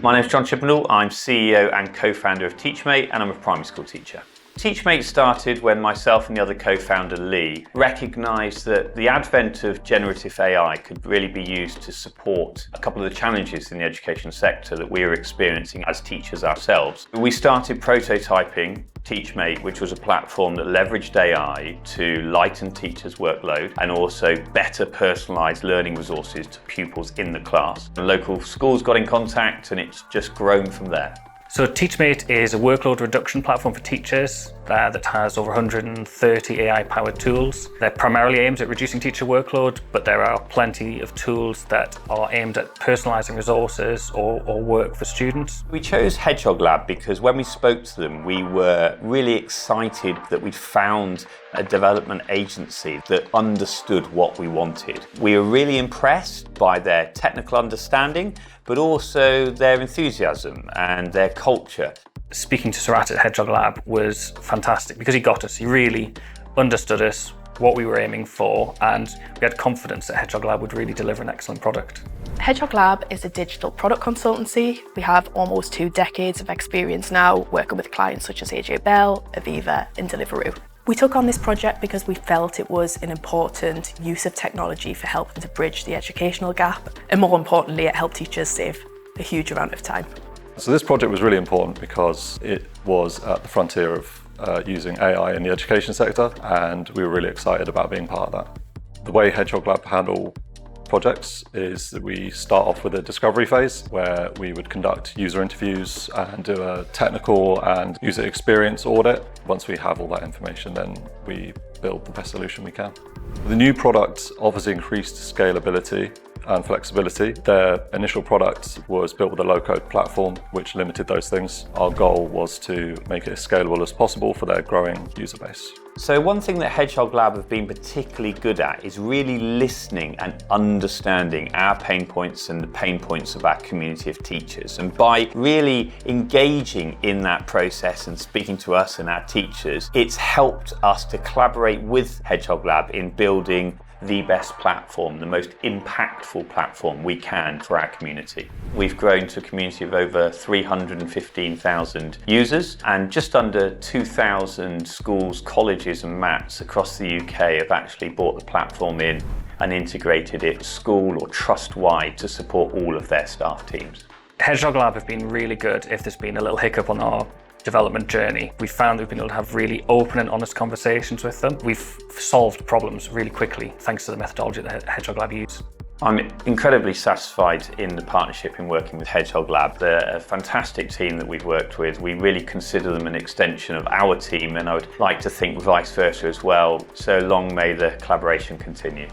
My name is John Chippendall. I'm CEO and co-founder of Teachmate, and I'm a primary school teacher. Teachmate started when myself and the other co-founder Lee recognised that the advent of generative AI could really be used to support a couple of the challenges in the education sector that we were experiencing as teachers ourselves. We started prototyping Teachmate, which was a platform that leveraged AI to lighten teachers' workload and also better personalised learning resources to pupils in the class. The local schools got in contact and it's just grown from there. So Teachmate is a workload reduction platform for teachers that has over 130 AI-powered tools. They're primarily aimed at reducing teacher workload, but there are plenty of tools that are aimed at personalising resources or work for students. We chose Hedgehog Lab because when we spoke to them, we were really excited that we'd found a development agency that understood what we wanted. We were really impressed by their technical understanding, but also their enthusiasm and their culture. Speaking to Surat at Hedgehog Lab was fantastic because he got us. He really understood us, what we were aiming for, and we had confidence that Hedgehog Lab would really deliver an excellent product. Hedgehog Lab is a digital product consultancy. We have almost 2 decades of experience now working with clients such as AJ Bell, Aviva and Deliveroo. We took on this project because we felt it was an important use of technology for helping to bridge the educational gap, and more importantly, it helped teachers save a huge amount of time. So this project was really important because it was at the frontier of using AI in the education sector, and we were really excited about being part of that. The way Hedgehog Lab handle projects is that we start off with a discovery phase where we would conduct user interviews and do a technical and user experience audit. Once we have all that information, then we build the best solution we can. The new product offers increased scalability and flexibility. Their initial product was built with a low-code platform, which limited those things. Our goal was to make it as scalable as possible for their growing user base. So one thing that Hedgehog Lab have been particularly good at is really listening and understanding our pain points and the pain points of our community of teachers. And by really engaging in that process and speaking to us and our teachers, it's helped us to collaborate with Hedgehog Lab in building the best platform, the most impactful platform we can for our community. We've grown to a community of over 315,000 users, and just under 2,000 schools, colleges and MATs across the UK have actually bought the platform in and integrated it school or trust-wide to support all of their staff teams. Hedgehog Lab have been really good if there's been a little hiccup on our development journey. We've found that we've been able to have really open and honest conversations with them. We've solved problems really quickly thanks to the methodology that Hedgehog Lab use. I'm incredibly satisfied in the partnership in working with Hedgehog Lab. They're a fantastic team that we've worked with. We really consider them an extension of our team, and I would like to think vice versa as well. So long may the collaboration continue.